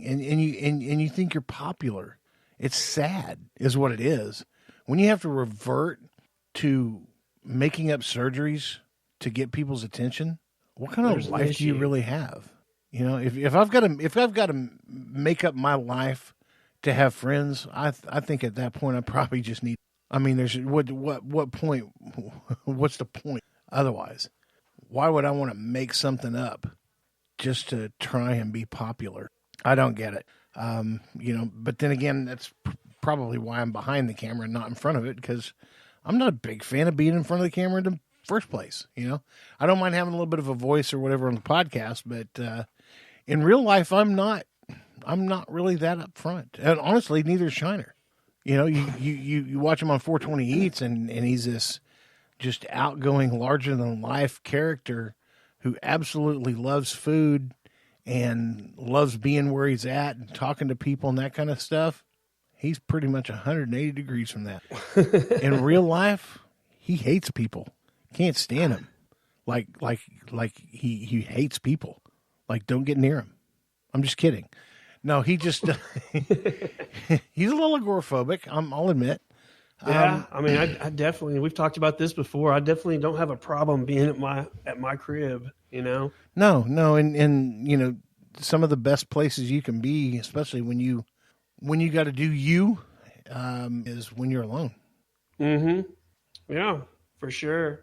and you think you're popular. It's sad, is what it is. When you have to revert to making up surgeries to get people's attention, what kind of life do you really have? You know, if I've got to make up my life to have friends, I think at that point I probably just need. I mean, there's what point? What's the point? Otherwise, why would I want to make something up just to try and be popular? I don't get it. You know, but then again, that's probably why I'm behind the camera and not in front of it, because I'm not a big fan of being in front of the camera in the first place. You know, I don't mind having a little bit of a voice or whatever on the podcast, but in real life, I'm not really that up front. And honestly, neither is Shiner. You know, you watch him on 420 Eats, and he's this just outgoing, larger than life character who absolutely loves food and loves being where he's at and talking to people and that kind of stuff. He's pretty much 180 degrees from that. In real life, he hates people. Can't stand him. Like he hates people. Like, don't get near him. I'm just kidding. No, he just he's a little agoraphobic. I'll admit. Yeah, I mean, I definitely. We've talked about this before. I definitely don't have a problem being at my crib. You know. No, and you know, some of the best places you can be, especially when you got to do you, is when you're alone. Mm-hmm. Yeah, for sure.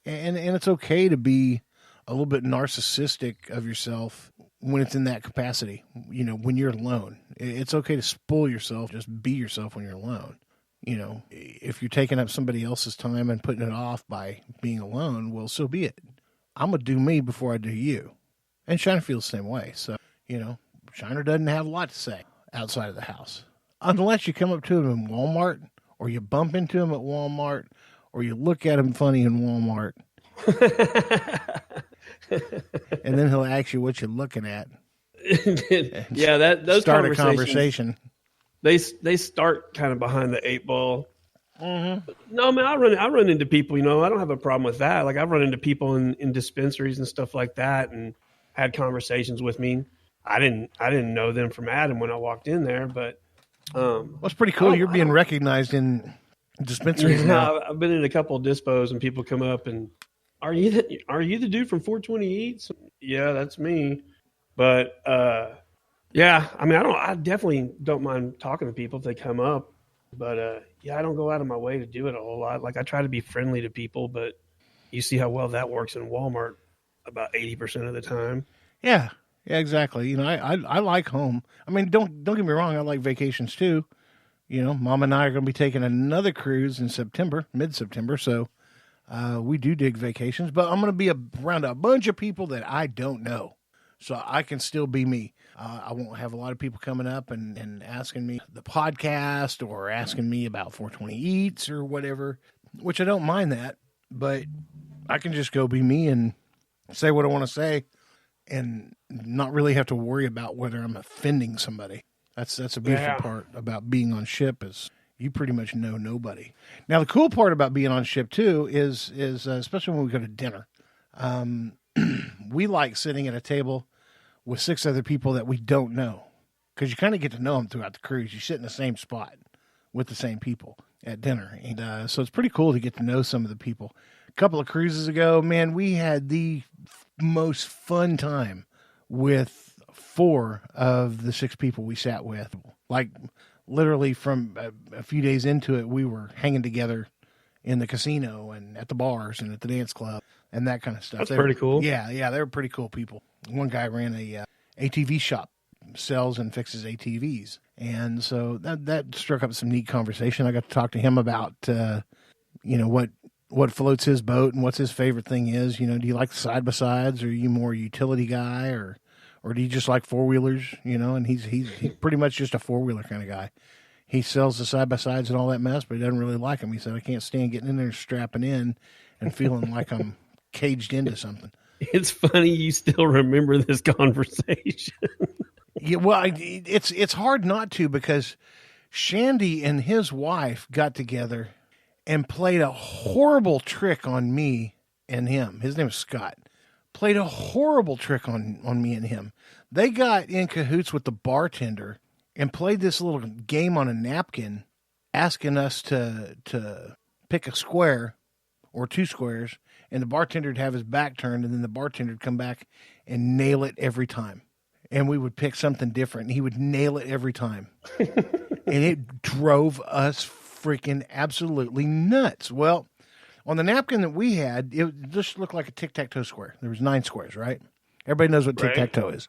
And it's okay to be a little bit narcissistic of yourself when it's in that capacity. You know, when you're alone, it's okay to spoil yourself. Just be yourself when you're alone. You know, if you're taking up somebody else's time and putting it off by being alone, well, so be it. I'm going to do me before I do you. And Shiner feels the same way. So, you know, Shiner doesn't have a lot to say outside of the house. Unless you come up to him in Walmart, or you bump into him at Walmart, or you look at him funny in Walmart. And then he'll ask you what you're looking at. Yeah, those start a conversation. They start kind of behind the eight ball. Mm-hmm. No, man, I run into people. You know, I don't have a problem with that. Like, I've run into people in dispensaries and stuff like that, and had conversations with me. I didn't know them from Adam when I walked in there, but it's pretty cool. You're being recognized in dispensaries now. I've been in a couple of dispos, and people come up and, are you the dude from 420 Eats? Yeah, that's me. But yeah, I mean, I definitely don't mind talking to people if they come up. But yeah, I don't go out of my way to do it a whole lot. Like, I try to be friendly to people, but you see how well that works in Walmart about 80% of the time. Yeah, exactly. You know, I like home. I mean, don't get me wrong. I like vacations too. You know, Mom and I are going to be taking another cruise in September, mid-September. So we do dig vacations, but I'm going to be around a bunch of people that I don't know. So I can still be me. I won't have a lot of people coming up and asking me the podcast or asking me about 420 Eats or whatever, which I don't mind that, but I can just go be me and say what I want to say and not really have to worry about whether I'm offending somebody. That's a beautiful part about being on ship, is you pretty much know nobody. Now, the cool part about being on ship too is especially when we go to dinner, we like sitting at a table with 6 other people that we don't know, because you kind of get to know them throughout the cruise. You sit in the same spot with the same people at dinner. And so it's pretty cool to get to know some of the people. A couple of cruises ago, man, we had the most fun time with 4 of the 6 people we sat with. Like, literally from a few days into it, we were hanging together in the casino and at the bars and at the dance club and that kind of stuff. That's pretty cool. Yeah, they were pretty cool people. One guy ran a ATV shop, sells and fixes ATVs. And so that struck up some neat conversation. I got to talk to him about, you know, what floats his boat and what's his favorite thing is. You know, do you like side-by-sides, or are you more a utility guy, or do you just like four-wheelers, you know? And he's pretty much just a four-wheeler kind of guy. He sells the side-by-sides and all that mess, but he doesn't really like them. He said, I can't stand getting in there, strapping in, and feeling like I'm caged into something. It's funny you still remember this conversation. Yeah, well, it's hard not to, because Shandy and his wife got together and played a horrible trick on me and him. His name is Scott. played a horrible trick on me and him. They got in cahoots with the bartender and played this little game on a napkin, asking us to pick a square or 2 squares, and the bartender would have his back turned, and then the bartender would come back and nail it every time. And we would pick something different, and he would nail it every time. And it drove us freaking absolutely nuts. Well, on the napkin that we had, it just looked like a tic-tac-toe square. There was 9 squares, right? Everybody knows what tic-tac-toe is.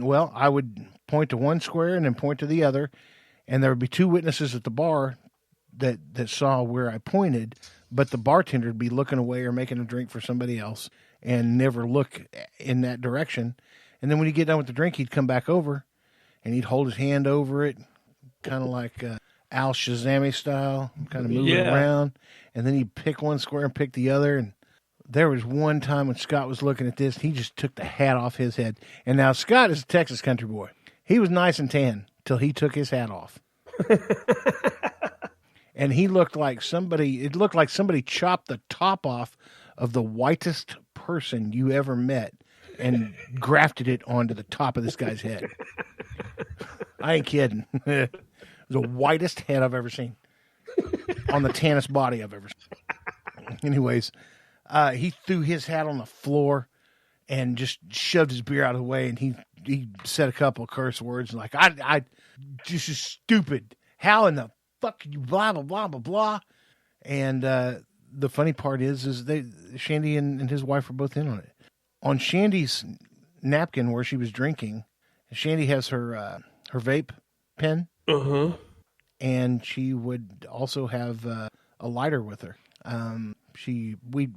Well, I would point to one square and then point to the other, and there would be 2 witnesses at the bar that saw where I pointed, but the bartender would be looking away or making a drink for somebody else and never look in that direction. And then when he'd get done with the drink, he'd come back over, and he'd hold his hand over it, kind of like Al Shazami style, kind of moving around. And then he'd pick one square and pick the other. And there was one time when Scott was looking at this, he just took the hat off his head. And now Scott is a Texas country boy. He was nice and tan till he took his hat off. And he looked like it looked like somebody chopped the top off of the whitest person you ever met and grafted it onto the top of this guy's head. I ain't kidding. It was the whitest head I've ever seen on the tannest body I've ever seen. Anyways, he threw his hat on the floor and just shoved his beer out of the way, and he said a couple of curse words like, I this is stupid. How in the fuck you blah, blah, blah, blah, blah. And the funny part is Shandy and his wife were both in on it. On Shandy's napkin where she was drinking, Shandy has her vape pen. Uh-huh. And she would also have a lighter with her. We'd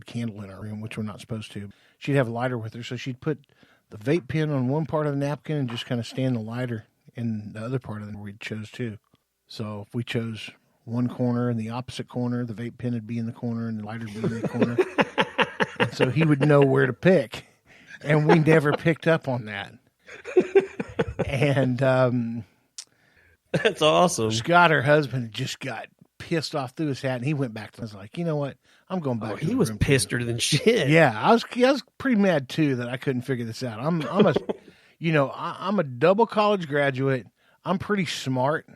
candle in our room, which we're not supposed to. She'd have a lighter with her, so she'd put the vape pen on one part of the napkin and just kind of stand the lighter in the other part of it where we chose to. So if we chose one corner and the opposite corner, the vape pen would be in the corner and the lighter would be in the corner. And so he would know where to pick. And we never picked up on that. And that's awesome. Scott, her husband, just got pissed off through his hat, and he went back to us like, you know what? I'm going back. He was pisser than shit. Yeah, I was pretty mad too that I couldn't figure this out. I'm a double college graduate. I'm pretty smart,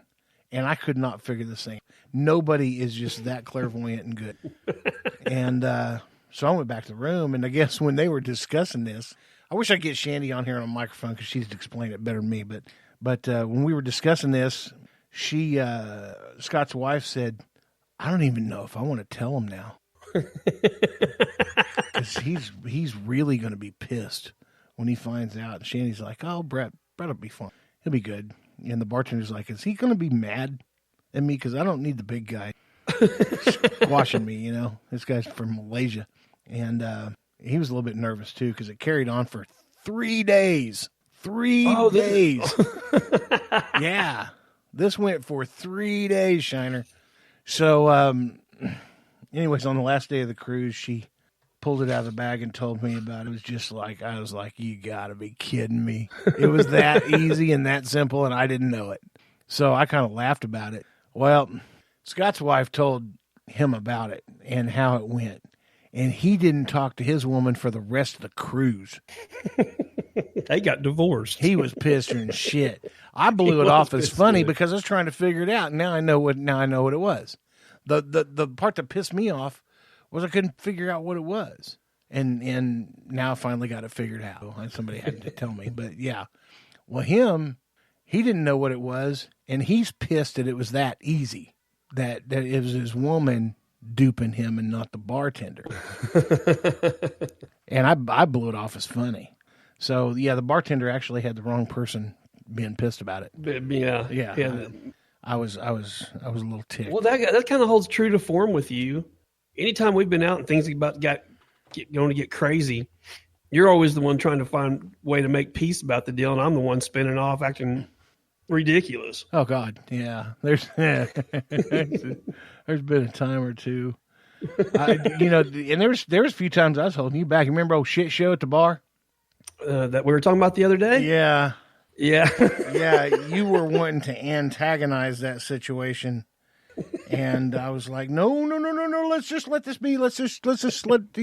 and I could not figure this thing. Nobody is just that clairvoyant and good. And so I went back to the room, and I guess when they were discussing this, I wish I'd get Shandy on here on a microphone because she'd explain it better than me. But when we were discussing this, Scott's wife said, I don't even know if I want to tell him now. Because he's really going to be pissed when he finds out. And Shandy's like, oh, Brett'll be fine. He'll be good. And the bartender's like, is he going to be mad at me? Because I don't need the big guy squashing me, This guy's from Malaysia. And he was a little bit nervous, too, because it carried on for 3 days. 3 days. Yeah. This went for 3 days, Shiner. So, anyways, on the last day of the cruise, she pulled it out of the bag and told me about it. It was just like, I was like, you gotta be kidding me. It was that easy and that simple, and I didn't know it. So I kind of laughed about it. Well, Scott's wife told him about it and how it went. And he didn't talk to his woman for the rest of the cruise. They got divorced. He was pissed and shit. I blew it off as funny because I was trying to figure it out. And now I know what it was. The part that pissed me off was I couldn't figure out what it was. And now I finally got it figured out. Somebody had to tell me. But yeah. Well, he didn't know what it was, and he's pissed that it was that easy. That it was his woman duping him and not the bartender. And I blew it off as funny. So yeah, the bartender actually had the wrong person being pissed about it. Yeah. I was a little ticked. Well, that kind of holds true to form with you. Anytime we've been out and things going to get crazy, you're always the one trying to find a way to make peace about the deal, and I'm the one spinning off acting ridiculous. Oh God, yeah. There's been a time or two, and there was a few times I was holding you back. You remember old shit show at the bar that we were talking about the other day? Yeah. Yeah. You were wanting to antagonize that situation, and I was like, no. Let's just let this be. Let's just let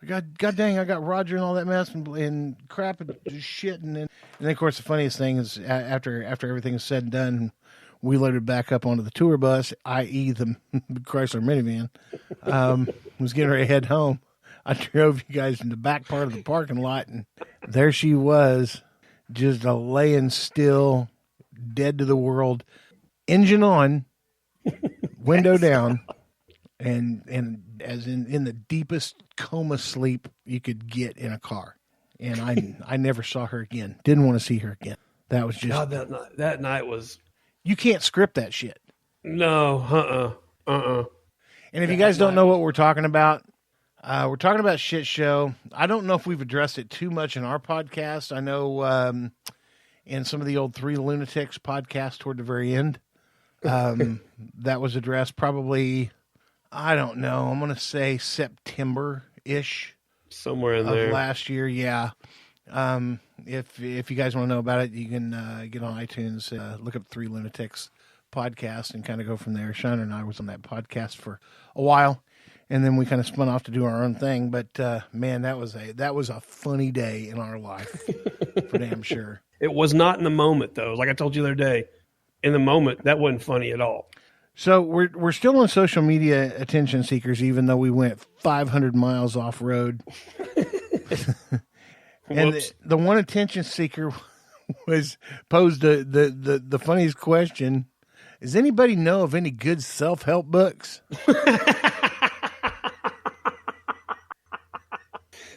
God dang, I got Roger and all that mess and crap and shit. And then of course, the funniest thing is after everything is said and done, we loaded back up onto the tour bus, i.e. the Chrysler minivan, was getting ready to head home. I drove you guys in the back part of the parking lot, and there she was, just laying still, dead to the world, engine on, window down, and as in the deepest coma sleep you could get in a car. And I never saw her again. Didn't want to see her again. That was just God, that night was. You can't script that shit. No, And if you guys don't know what we're talking about Shit Show. I don't know if we've addressed it too much in our podcast. I know in some of the old Three Lunatics podcast toward the very end, that was addressed probably, I don't know, I'm going to say September-ish. Somewhere in there. Last year, yeah. If you guys want to know about it, you can get on iTunes, look up Three Lunatics podcast, and kind of go from there. Shiner and I was on that podcast for a while, and then we kind of spun off to do our own thing. But man, that was a funny day in our life, for damn sure. It was not in the moment, though. Like I told you the other day, in the moment, that wasn't funny at all. So we're still on social media attention seekers, even though we went 500 miles off road. And the one attention seeker was posed the funniest question: does anybody know of any good self-help books?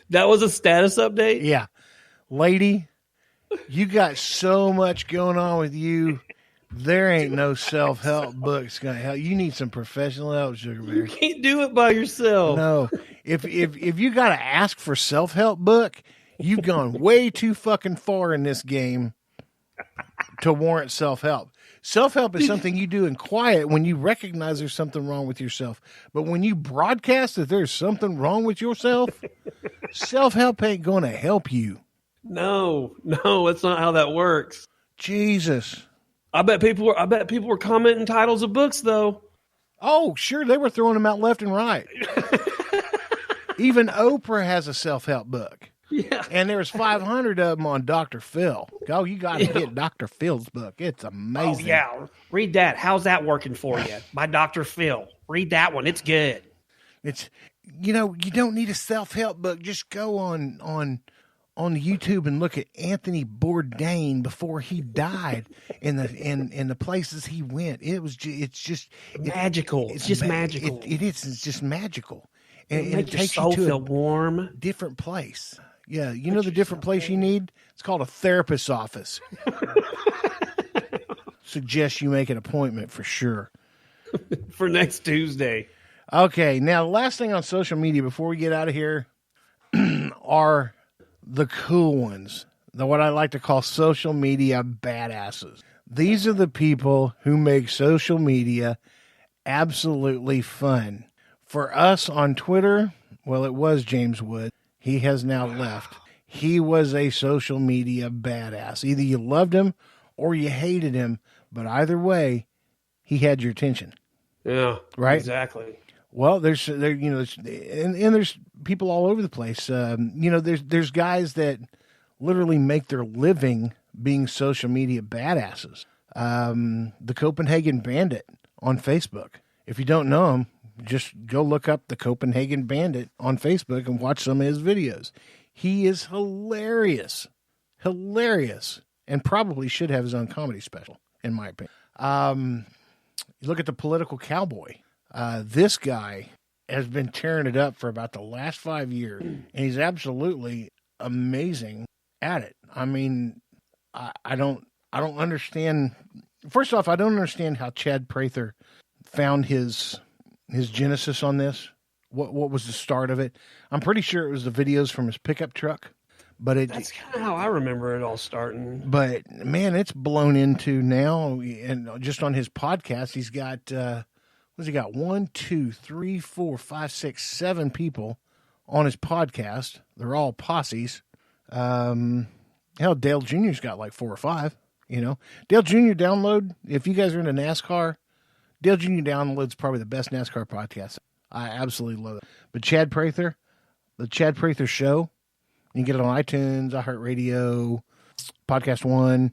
That was a status update? Yeah. Lady, you got so much going on with you. There ain't no self-help books going to help. You need some professional help, Sugar Bear. You can't do it by yourself. No. If you got to ask for self-help book, you've gone way too fucking far in this game to warrant self-help. Self-help is something you do in quiet when you recognize there's something wrong with yourself. But when you broadcast that there's something wrong with yourself, self-help ain't going to help you. No, that's not how that works. Jesus. I bet people were commenting titles of books, though. Oh, sure, they were throwing them out left and right. Even Oprah has a self-help book. Yeah. And there's 500 of them on Dr. Phil. Oh, you got to get Dr. Phil's book. It's amazing. Oh, yeah. Read that. How's that working for you? By Dr. Phil. Read that one. It's good. It's, you don't need a self-help book. Just go on YouTube and look at Anthony Bourdain before he died in the places he went. It's just magical. It's just magical. It is. It's just magical. And it takes you to a warm, different place. Yeah, the different place you need? It's called a therapist's office. Suggest you make an appointment for sure. For next Tuesday. Okay, now the last thing on social media before we get out of here are the cool ones. What I like to call social media badasses. These are the people who make social media absolutely fun. For us on Twitter, well, it was James Wood. He has now left. He was a social media badass. Either you loved him or you hated him, but either way, he had your attention. Yeah, right. Exactly. Well, there's people all over the place. There's guys that literally make their living being social media badasses. The Copenhagen Bandit on Facebook. If you don't know him, just go look up the Copenhagen Bandit on Facebook and watch some of his videos. He is hilarious, and probably should have his own comedy special, in my opinion. You look at the Political Cowboy. This guy has been tearing it up for about the last 5 years, and he's absolutely amazing at it. I mean, I don't understand. First off, I don't understand how Chad Prather found his genesis on this. What was the start of it? I'm pretty sure it was the videos from his pickup truck, but that's kind of how I remember it all starting. But man, it's blown into now, and just on his podcast, he's got what's he got? 1, 2, 3, 4, 5, 6, 7 people on his podcast. They're all posses. Hell, Dale Jr.'s got like 4 or 5. Dale Jr. download. If you guys are into NASCAR, Dale Jr. Download's probably the best NASCAR podcast. I absolutely love it. But Chad Prather, The Chad Prather Show. You can get it on iTunes, iHeartRadio, Podcast One.